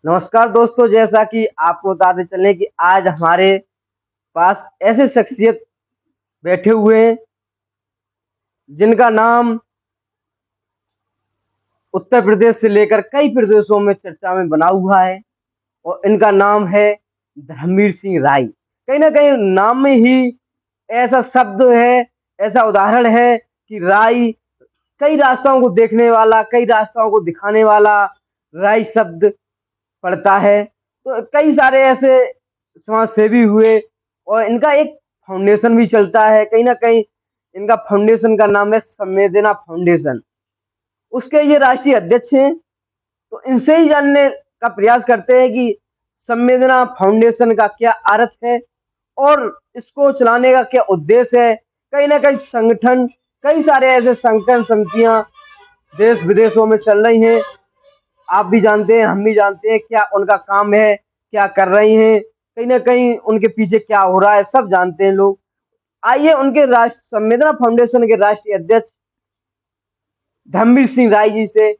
नमस्कार दोस्तों, जैसा कि आपको बताते चलें कि आज हमारे पास ऐसे शख्सियत बैठे हुए हैं जिनका नाम उत्तर प्रदेश से लेकर कई प्रदेशों में चर्चा में बना हुआ है और इनका नाम है धर्मवीर सिंह राय। कहीं न कहीं नाम में ही ऐसा शब्द है, ऐसा उदाहरण है कि राय कई रास्ताओं को देखने वाला, कई रास्ताओं को दिखाने वाला राय शब्द पड़ता है। तो कई सारे ऐसे समाज सेवी हुए और इनका एक फाउंडेशन भी चलता है। कहीं न कहीं इनका फाउंडेशन का नाम है संवेदना फाउंडेशन। उसके ये राष्ट्रीय अध्यक्ष हैं। तो इनसे ही जानने का प्रयास करते हैं कि संवेदना फाउंडेशन का क्या अर्थ है और इसको चलाने का क्या उद्देश्य है। कहीं न कहीं संगठन, कई सारे ऐसे संगठन समितियाँ देश विदेशों में चल रही हैं। आप भी जानते हैं, हम भी जानते हैं क्या उनका काम है, क्या कर रही हैं, कहीं न कहीं उनके पीछे क्या हो रहा है, सब जानते हैं लोग। आइए उनके राष्ट्र संवेदना फाउंडेशन के राष्ट्रीय अध्यक्ष धर्मवीर सिंह राय जी से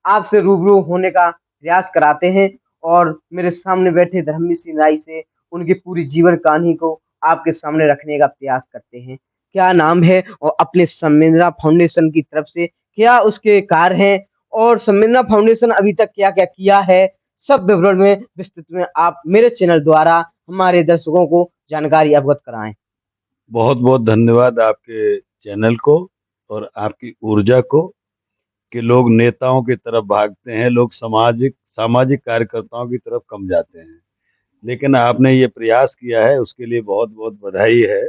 आपसे रूबरू होने का प्रयास कराते हैं और मेरे सामने बैठे धर्मवीर सिंह राय से उनकी पूरी जीवन कहानी को आपके सामने रखने का प्रयास करते हैं। क्या नाम है और अपने संवेदना फाउंडेशन की तरफ से क्या उसके कार्य हैं और संवेदना फाउंडेशन अभी तक क्या-क्या किया है, सब विवरण में विस्तृत में आप मेरे चैनल द्वारा हमारे दर्शकों को जानकारी अवगत कराएँ। बहुत बहुत धन्यवाद आपके चैनल को और आपकी ऊर्जा को कि लोग नेताओं की तरफ भागते हैं, लोग सामाजिक सामाजिक कार्यकर्ताओं की तरफ कम जाते हैं, लेकिन आपने ये प्रयास किया है उसके लिए बहुत बहुत बधाई है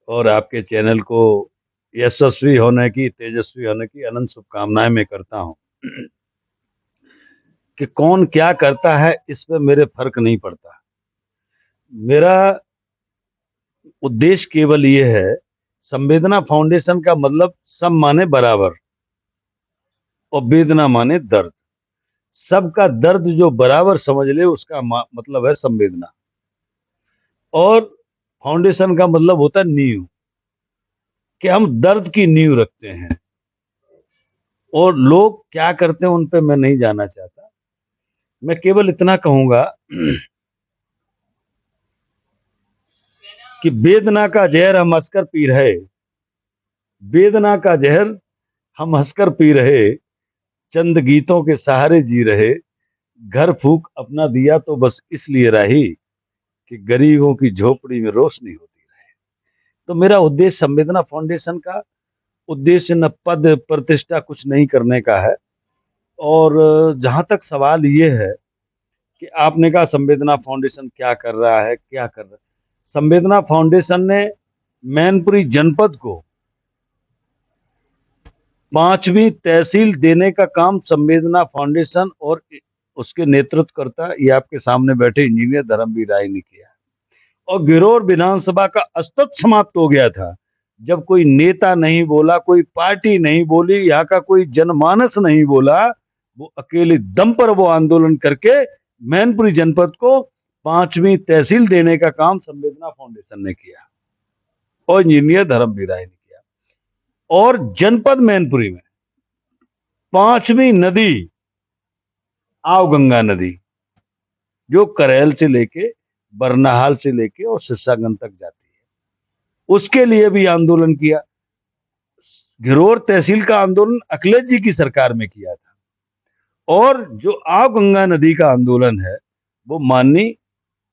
और आपके चैनल को यशस्वी होने की, तेजस्वी होने की अनंत शुभकामनाएं मैं करता हूँ। कि कौन क्या करता है इस पे मेरे फर्क नहीं पड़ता। मेरा उद्देश्य केवल ये है, संवेदना फाउंडेशन का मतलब सम माने बराबर और वेदना माने दर्द। सबका दर्द जो बराबर समझ ले उसका मतलब है संवेदना। और फाउंडेशन का मतलब होता है नींव, कि हम दर्द की नींव रखते हैं और लोग क्या करते हैं उन पे मैं नहीं जाना चाहता। मैं केवल इतना कहूंगा कि वेदना का जहर हम हंसकर पी रहे, वेदना का जहर हम हंसकर पी रहे, चंद गीतों के सहारे जी रहे, घर फूक अपना दिया तो बस इसलिए राही कि गरीबों की झोपड़ी में रोशनी होती रहे। तो मेरा उद्देश्य संवेदना फाउंडेशन का उद्देश्य न पद प्रतिष्ठा कुछ नहीं करने का है। और जहां तक सवाल ये है कि आपने कहा संवेदना फाउंडेशन क्या कर रहा है, क्या कर रहा है। संवेदना फाउंडेशन ने मैनपुरी जनपद को 5वीं तहसील देने का काम संवेदना फाउंडेशन और उसके नेतृत्वकर्ता ये आपके सामने बैठे इंजीनियर धर्मवीर राय ने किया। और गिरौर विधानसभा का अस्तित्व समाप्त हो गया था जब कोई नेता नहीं बोला, कोई पार्टी नहीं बोली, यहाँ का कोई जनमानस नहीं बोला। वो अकेले दम पर वो आंदोलन करके मैनपुरी जनपद को 5वीं तहसील देने का काम संवेदना फाउंडेशन ने किया और इंजीनियर धर्मवीर राय ने किया। और जनपद मैनपुरी में 5वीं नदी आवगंगा नदी जो करेल से लेके बरनाहाल से लेके और सिस्सागंज तक जाती है, उसके लिए भी आंदोलन किया। घिरोर तहसील का आंदोलन अखिलेश जी की सरकार में किया था और जो आवगंगा नदी का आंदोलन है वो माननीय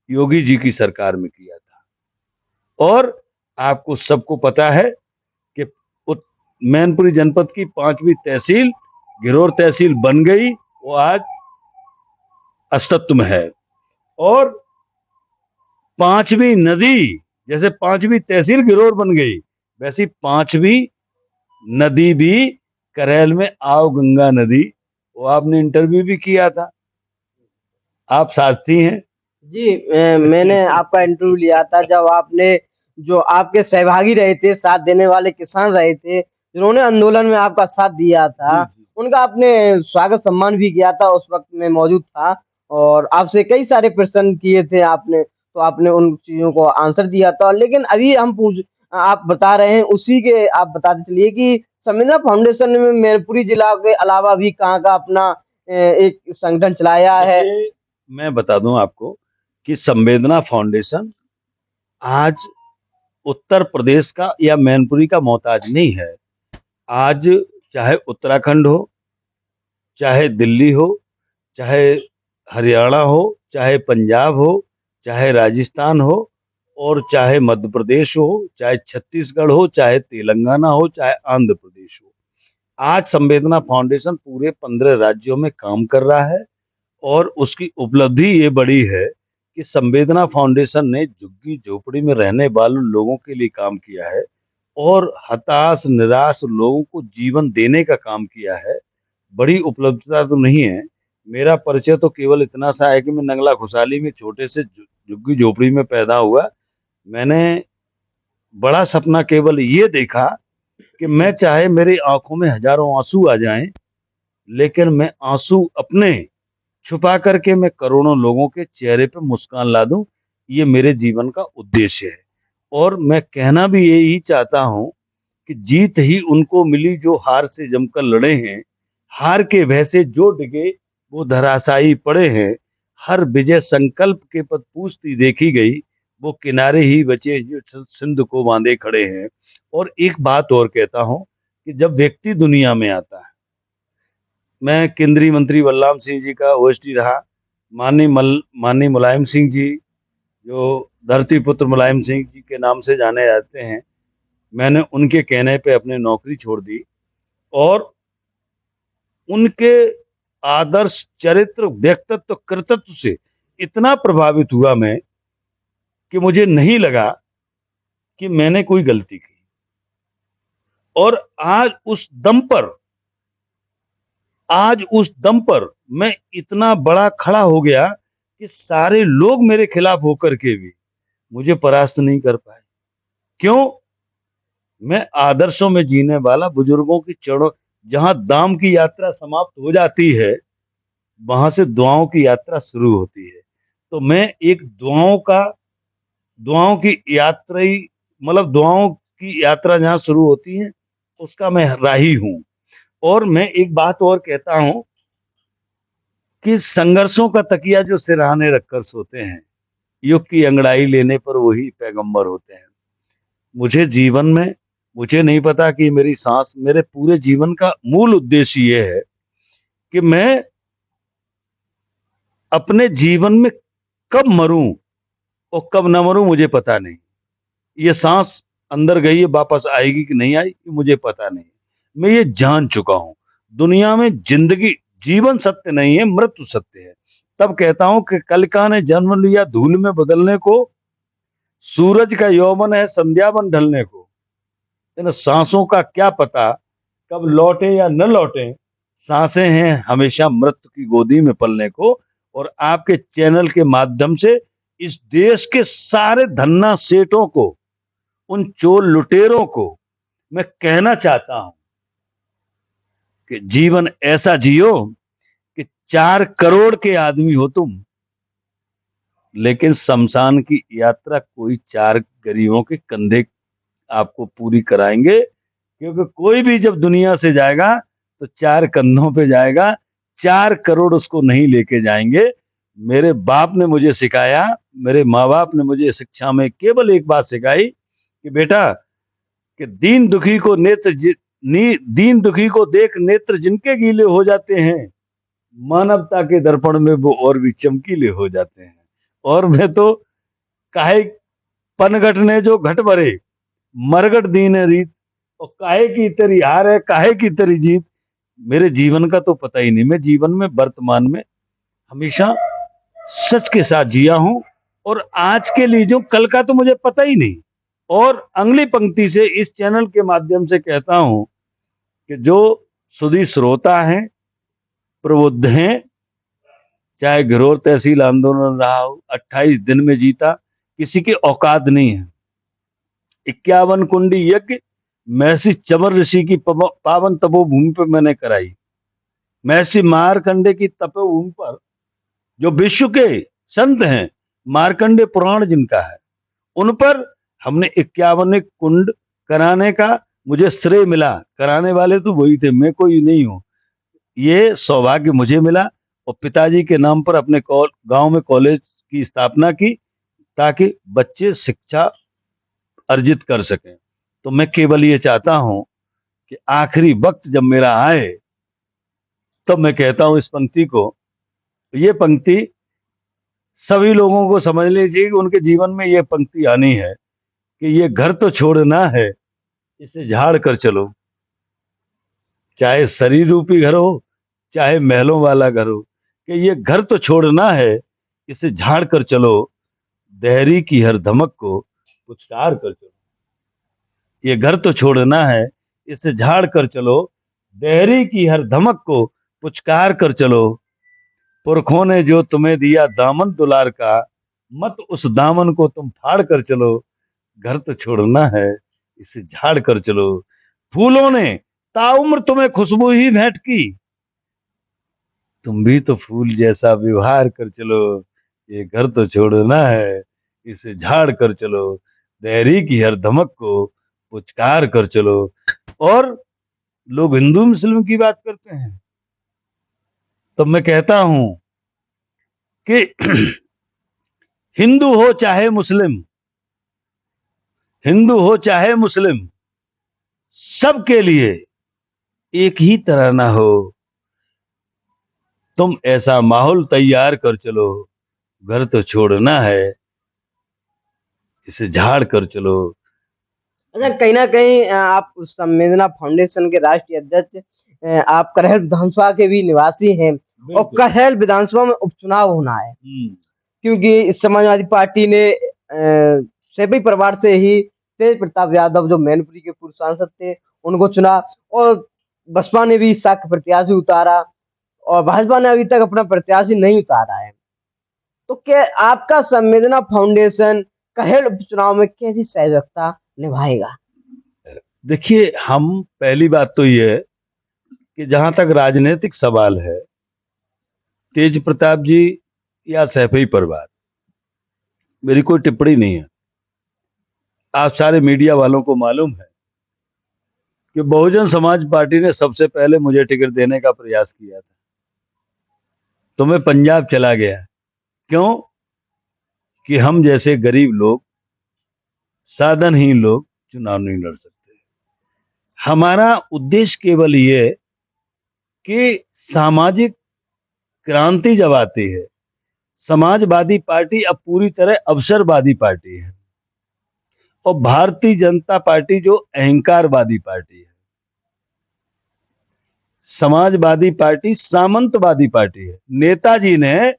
योगी जी की सरकार में किया था। और आपको सबको पता है कि मैनपुरी जनपद की 5वीं तहसील घिरोर तहसील बन गई, वो आज अस्तित्व में है। और 5वीं नदी, जैसे 5वीं तहसील घिरोर बन गई, वैसी 5वीं नदी भी करेल में आवगंगा नदी, वो आपने इंटरव्यू भी किया था, आप साथी हैं। जी, मैंने आपका इंटरव्यू लिया था जब आपने जो आपके सहभागी रहे थे, साथ देने वाले किसान रहे थे, जिन्होंने आंदोलन में आपका साथ दिया था, उनका आपने स्वागत सम्मान भी किया था, उस वक़्त मैं मौजूद था और आपसे कई सारे प्रश्न किए थे आपने, तो आपने उन चीज़ों को आंसर दिया था। लेकिन अभी आप बता रहे हैं उसी के आप बताते चलिए कि संवेदना फाउंडेशन ने मैनपुरी जिला के अलावा भी कहाँ का अपना एक संगठन चलाया है? मैं बता दूं आपको कि संवेदना फाउंडेशन आज उत्तर प्रदेश का या मैनपुरी का मोहताज नहीं है। आज चाहे उत्तराखंड हो, चाहे दिल्ली हो, चाहे हरियाणा हो, चाहे पंजाब हो, चाहे राजस्थान हो, और चाहे मध्य प्रदेश हो, चाहे छत्तीसगढ़ हो, चाहे तेलंगाना हो, चाहे आंध्र प्रदेश हो, आज संवेदना फाउंडेशन पूरे 15 राज्यों में काम कर रहा है। और उसकी उपलब्धि ये बड़ी है कि संवेदना फाउंडेशन ने झुग्गी झोपड़ी में रहने वाले लोगों के लिए काम किया है और हताश निराश लोगों को जीवन देने का काम किया है। बड़ी उपलब्धता तो नहीं है। मेरा परिचय तो केवल इतना सा है कि मैं नंगला खुशहाली में छोटे से झुग्गी झोपड़ी में पैदा हुआ। मैंने बड़ा सपना केवल ये देखा कि मैं चाहे मेरी आंखों में हजारों आंसू आ जाएं, लेकिन मैं आंसू अपने छुपा करके मैं करोड़ों लोगों के चेहरे पे मुस्कान ला दूं। ये मेरे जीवन का उद्देश्य है। और मैं कहना भी यही चाहता हूं कि जीत ही उनको मिली जो हार से जमकर लड़े हैं। हार के भय से जो डिगे वो धराशायी पड़े हैं। हर विजय संकल्प के पद पूछती देखी गई, वो किनारे ही बचे जो सिंध को बांधे खड़े हैं। और एक बात और कहता हूं कि जब व्यक्ति दुनिया में आता है, मैं केंद्रीय मंत्री बलराम सिंह जी का ओएसडी रहा, माननीय मुलायम सिंह जी जो धरती पुत्र मुलायम सिंह जी के नाम से जाने जाते हैं, मैंने उनके कहने पे अपनी नौकरी छोड़ दी और उनके आदर्श चरित्र व्यक्तित्व कृतित्व से इतना प्रभावित हुआ मैं कि मुझे नहीं लगा कि मैंने कोई गलती की। और आज उस दम पर मैं इतना बड़ा खड़ा हो गया कि सारे लोग मेरे खिलाफ होकर के भी मुझे परास्त नहीं कर पाए। क्यों? मैं आदर्शों में जीने वाला, बुजुर्गों की चरणों, जहां दाम की यात्रा समाप्त हो जाती है वहां से दुआओं की यात्रा शुरू होती है। तो मैं एक दुआओं की यात्रा ही, मतलब दुआओं की यात्रा जहां शुरू होती है उसका मैं राही हूं। और मैं एक बात और कहता हूं कि संघर्षों का तकिया जो सिरहाने रखकर सोते हैं, युग की अंगड़ाई लेने पर वही पैगंबर होते हैं। मुझे जीवन में, मुझे नहीं पता कि मेरी सांस, मेरे पूरे जीवन का मूल उद्देश्य ये है कि मैं अपने जीवन में कब मरूं और कब न मरूं मुझे पता नहीं। ये सांस अंदर गई है, वापस आएगी कि नहीं आएगी मुझे पता नहीं। मैं ये जान चुका हूं, दुनिया में जीवन सत्य नहीं है, मृत्यु सत्य है। तब कहता हूं कि कल का ने जन्म लिया धूल में बदलने को, सूरज का यौवन है संध्या बन ढलने को। इन सांसों का क्या पता कब लौटे या न लौटे, सांसें हैं हमेशा मृत्यु की गोदी में पलने को। और आपके चैनल के माध्यम से इस देश के सारे धन्ना सेठों को, उन चोर लुटेरों को मैं कहना चाहता हूं कि जीवन ऐसा जियो कि 4 करोड़ के आदमी हो तुम, लेकिन शमशान की यात्रा कोई 4 गरीबों के कंधे आपको पूरी कराएंगे। क्योंकि कोई भी जब दुनिया से जाएगा तो 4 कंधों पे जाएगा, 4 करोड़ उसको नहीं लेके जाएंगे। मेरे बाप ने मुझे सिखाया, मेरे माँ बाप ने मुझे शिक्षा में केवल एक बात सिखाई कि बेटा, कि दीन दुखी को देख नेत्र जिनके गीले हो जाते हैं, मानवता के दर्पण में वो और भी चमकीले हो जाते हैं। और मैं तो काहे पनघट ने जो घट भरे, मरगट दीन रीत, और काहे की तेरी हार है काहे की तेरी जीत। मेरे जीवन का तो पता ही नहीं। मैं जीवन में वर्तमान में हमेशा सच के साथ जिया हूं और आज के लिए जो कल का तो मुझे पता ही नहीं। और अगली पंक्ति से इस चैनल के माध्यम से कहता हूं कि जो सुधी श्रोता हैं, प्रबुद्ध हैं, चाहे घिरोर तहसील आंदोलन रहा हो, 28 दिन में जीता, किसी की औकात नहीं है। 51 कुंडी यज्ञ महर्षि चमर ऋषि की पावन तपोभूमि पर मैंने कराई। महर्षि मारकंडे की तपोभूमि पर जो विश्व के संत हैं, मार्कंडे पुराण जिनका है, उन पर हमने 51 कुंड कराने का मुझे श्रेय मिला। कराने वाले तो वही थे, मैं कोई नहीं हूं। ये सौभाग्य मुझे मिला और पिताजी के नाम पर अपने गांव में कॉलेज की स्थापना की ताकि बच्चे शिक्षा अर्जित कर सकें। तो मैं केवल ये चाहता हूं कि आखिरी वक्त जब मेरा आए तब मैं कहता हूं इस पंक्ति को, ये पंक्ति सभी लोगों को समझ लीजिए कि उनके जीवन में ये पंक्ति आनी है कि ये घर तो छोड़ना है, इसे झाड़ कर चलो। चाहे शरीर रूपी घर हो, चाहे महलों वाला घर हो, कि ये घर तो छोड़ना है, इसे झाड़ कर चलो, दहरी की हर धमक को पुचकार कर चलो। ये घर तो छोड़ना है, इसे झाड़ कर चलो, दहरी की हर धमक को पुचकार कर चलो। पुरखों ने जो तुम्हें दिया दामन दुलार का, मत उस दामन को तुम फाड़ कर चलो। घर तो छोड़ना है, इसे झाड़ कर चलो। फूलों ने ताउम्र तुम्हें खुशबू ही भेंट की, तुम भी तो फूल जैसा व्यवहार कर चलो। ये घर तो छोड़ना है, इसे झाड़ कर चलो, दहरी की हर धमक को पुचकार कर चलो। और लोग हिंदू मुस्लिम की बात करते हैं, तो मैं कहता हूं कि हिंदू हो चाहे मुस्लिम, हिंदू हो चाहे मुस्लिम, सबके लिए एक ही तरह ना हो। तुम ऐसा माहौल तैयार कर चलो, घर तो छोड़ना है, इसे झाड़ कर चलो। अच्छा, कहीं ना कहीं आप उस संवेदना फाउंडेशन के राष्ट्रीय अध्यक्ष, आप करहल विधानसभा के भी निवासी हैं और करहल विधानसभा में उपचुनाव होना है, क्योंकि समाजवादी पार्टी ने सैफई परिवार से ही तेज प्रताप यादव जो मैनपुरी के पूर्व सांसद थे उनको चुना, और बसपा ने भी शाक्य प्रत्याशी उतारा और भाजपा ने अभी तक अपना प्रत्याशी नहीं उतारा है। तो क्या आपका संवेदना फाउंडेशन करहल उपचुनाव में कैसी सहभागिता निभाएगा? देखिए, हम पहली बात तो ये है कि जहां तक राजनीतिक सवाल है, तेज प्रताप जी या सैफई परिवार, मेरी कोई टिप्पणी नहीं है। आप सारे मीडिया वालों को मालूम है कि बहुजन समाज पार्टी ने सबसे पहले मुझे टिकट देने का प्रयास किया था, तो मैं पंजाब चला गया। क्यों? कि हम जैसे गरीब लोग, साधनहीन लोग चुनाव नहीं लड़ सकते। हमारा उद्देश्य केवल ये कि सामाजिक क्रांति जब आती है, समाजवादी पार्टी अब पूरी तरह अवसरवादी पार्टी है और भारतीय जनता पार्टी जो अहंकारवादी पार्टी है। समाजवादी पार्टी सामंतवादी पार्टी है। नेताजी ने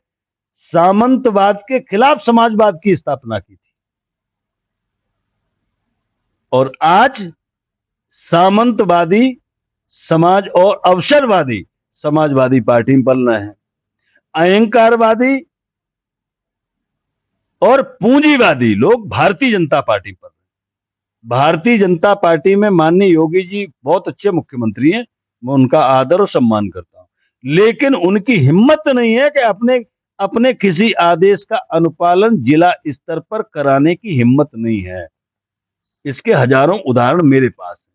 सामंतवाद के खिलाफ समाजवाद की स्थापना की थी और आज सामंतवादी समाज और अवसरवादी समाजवादी पार्टी में पलना है। अहंकारवादी और पूंजीवादी लोग भारतीय जनता पार्टी पर। भारतीय जनता पार्टी में माननीय योगी जी बहुत अच्छे मुख्यमंत्री हैं, मैं उनका आदर और सम्मान करता हूं, लेकिन उनकी हिम्मत नहीं है कि अपने किसी आदेश का अनुपालन जिला स्तर पर कराने की हिम्मत नहीं है। इसके हजारों उदाहरण मेरे पास हैं।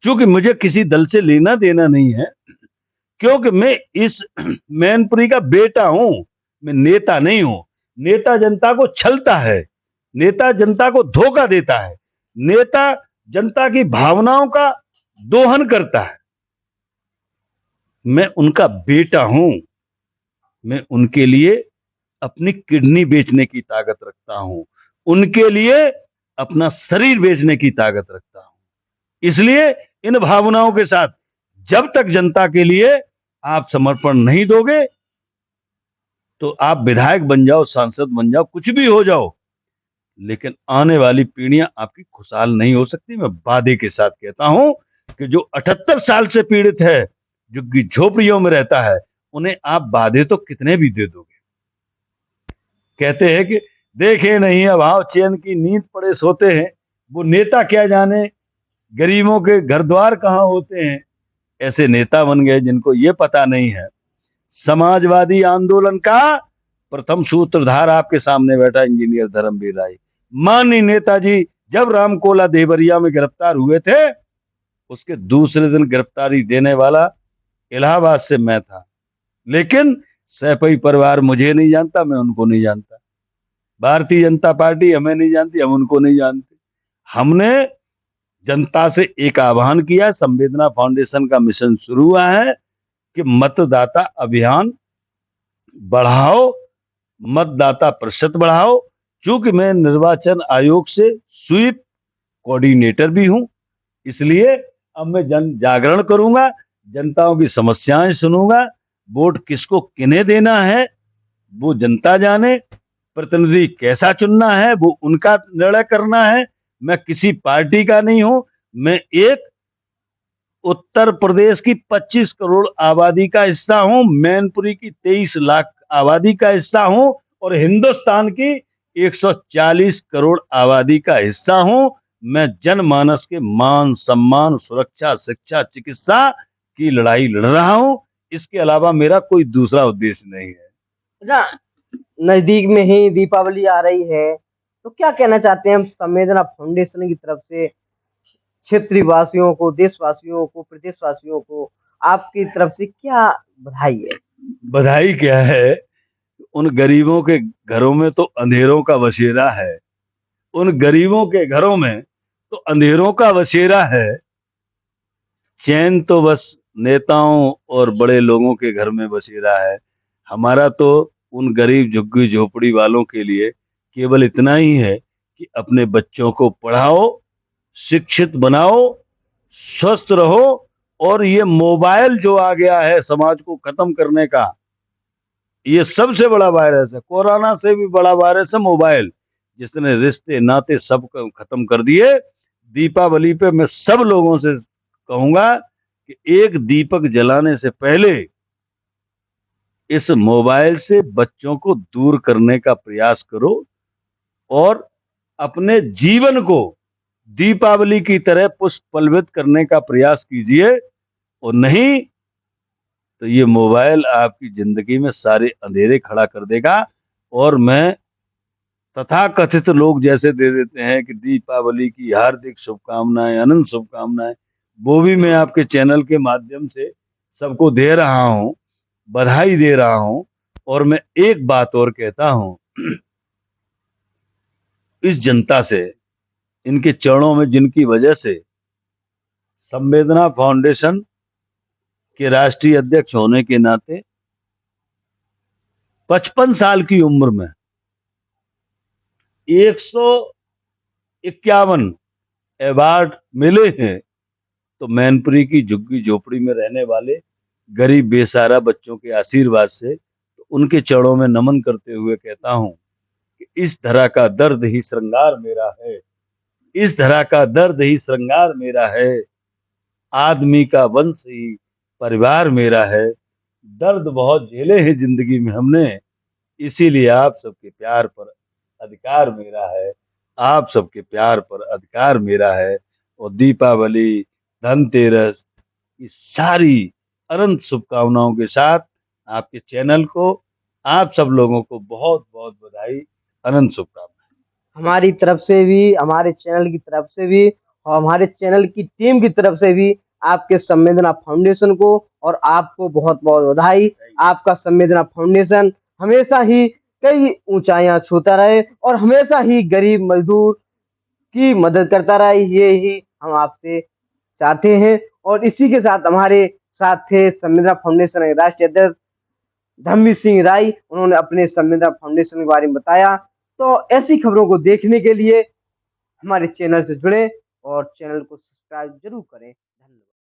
क्योंकि मुझे किसी दल से लेना देना नहीं है, क्योंकि मैं इस मैनपुरी का बेटा हूं, मैं नेता नहीं हूं। नेता जनता को छलता है, नेता जनता को धोखा देता है, नेता जनता की भावनाओं का दोहन करता है। मैं उनका बेटा हूं, मैं उनके लिए अपनी किडनी बेचने की ताकत रखता हूं, उनके लिए अपना शरीर बेचने की ताकत रखता हूं। इसलिए इन भावनाओं के साथ जब तक जनता के लिए आप समर्पण नहीं दोगे, तो आप विधायक बन जाओ, सांसद बन जाओ, कुछ भी हो जाओ, लेकिन आने वाली पीढ़ियां आपकी खुशहाल नहीं हो सकती। मैं वादे के साथ कहता हूं कि जो 78 साल से पीड़ित है, जो झोपड़ियों में रहता है, उन्हें आप वादे तो कितने भी दे दोगे। कहते हैं कि देखे नहीं अभाव चैन की नींद पड़े सोते हैं, वो नेता क्या जाने गरीबों के घर द्वार कहाँ होते हैं। ऐसे नेता बन गए जिनको ये पता नहीं है। समाजवादी आंदोलन का प्रथम सूत्रधार आपके सामने बैठा इंजीनियर धर्मवीर राय। माननीय नेताजी जब रामकोला देवरिया में गिरफ्तार हुए थे, उसके दूसरे दिन गिरफ्तारी देने वाला इलाहाबाद से मैं था, लेकिन सैफई परिवार मुझे नहीं जानता, मैं उनको नहीं जानता। भारतीय जनता पार्टी हमें नहीं जानती, हम उनको नहीं जानते। हमने जनता से एक आह्वान किया, संवेदना फाउंडेशन का मिशन शुरू हुआ है कि मतदाता अभियान बढ़ाओ, मतदाता प्रतिशत बढ़ाओ। चूंकि मैं निर्वाचन आयोग से स्वीप कोऑर्डिनेटर भी हूं, इसलिए अब मैं जन जागरण करूंगा, जनताओं की समस्याएं सुनूंगा। वोट किसको किन्हें देना है वो जनता जाने, प्रतिनिधि कैसा चुनना है वो उनका निर्णय करना है। मैं किसी पार्टी का नहीं हूं, मैं एक उत्तर प्रदेश की 25 करोड़ आबादी का हिस्सा हूं, मैनपुरी की 23 लाख आबादी का हिस्सा हूं और हिंदुस्तान की 140 करोड़ आबादी का हिस्सा हूं। मैं जनमानस के मान सम्मान, सुरक्षा, शिक्षा, चिकित्सा की लड़ाई लड़ रहा हूं। इसके अलावा मेरा कोई दूसरा उद्देश्य नहीं है। अच्छा, नजदीक में ही दीपावली आ रही है, तो क्या कहना चाहते हैं हम संवेदना फाउंडेशन की तरफ से क्षेत्रीय वासियों को, देशवासियों को, प्रदेशवासियों को आपकी तरफ से क्या बधाई है? बधाई क्या है, उन गरीबों के घरों में तो अंधेरों का बसेरा है, उन गरीबों के घरों में तो अंधेरों का बसेरा है। चैन तो बस नेताओं और बड़े लोगों के घर में बसेरा है। हमारा तो उन गरीब झुग्गी झोपड़ी वालों के लिए केवल इतना ही है कि अपने बच्चों को पढ़ाओ, शिक्षित बनाओ, स्वस्थ रहो। और ये मोबाइल जो आ गया है समाज को खत्म करने का, ये सबसे बड़ा वायरस है। कोरोना से भी बड़ा वायरस है मोबाइल, जिसने रिश्ते नाते सब खत्म कर दिए। दीपावली पे मैं सब लोगों से कहूंगा कि एक दीपक जलाने से पहले इस मोबाइल से बच्चों को दूर करने का प्रयास करो और अपने जीवन को दीपावली की तरह पुष्पल्वित करने का प्रयास कीजिए। और नहीं तो ये मोबाइल आपकी जिंदगी में सारे अंधेरे खड़ा कर देगा। और मैं तथाकथित लोग जैसे दे देते हैं कि दीपावली की हार्दिक शुभकामनाएं, अनंत शुभकामनाएं, वो भी मैं आपके चैनल के माध्यम से सबको दे रहा हूं, बधाई दे रहा हूं। और मैं एक बात और कहता हूं, इस जनता से, इनके चरणों में जिनकी वजह से संवेदना फाउंडेशन के राष्ट्रीय अध्यक्ष होने के नाते 55 साल की उम्र में 151 अवार्ड मिले हैं, तो मैनपुरी की झुग्गी झोपड़ी में रहने वाले गरीब बेसहारा बच्चों के आशीर्वाद से तो उनके चरणों में नमन करते हुए कहता हूं कि इस धरा का दर्द ही श्रृंगार मेरा है, इस धरा का दर्द ही श्रृंगार मेरा है, आदमी का वंश ही परिवार मेरा है। दर्द बहुत झेले हैं जिंदगी में हमने, इसीलिए आप सबके प्यार पर अधिकार मेरा है, आप सबके प्यार पर अधिकार मेरा है। और दीपावली, धनतेरस की सारी अनंत शुभकामनाओं के साथ आपके चैनल को, आप सब लोगों को बहुत बहुत बधाई, अनंत शुभकामनाएं। हमारी तरफ से भी, हमारे चैनल की तरफ से भी और हमारे चैनल की टीम की तरफ से भी आपके संवेदना फाउंडेशन को और आपको बहुत बहुत बधाई। आपका संवेदना फाउंडेशन हमेशा ही कई ऊंचाइयां छूता रहे और हमेशा ही गरीब मजदूर की मदद करता रहे, ये ही हम आपसे चाहते हैं। और इसी के साथ हमारे साथ थे संवेदना फाउंडेशन के राष्ट्रीय अध्यक्ष धर्मवीर सिंह राय, उन्होंने अपने संवेदना फाउंडेशन के बारे में बताया। तो ऐसी खबरों को देखने के लिए हमारे चैनल से जुड़े और चैनल को सब्सक्राइब जरूर करें।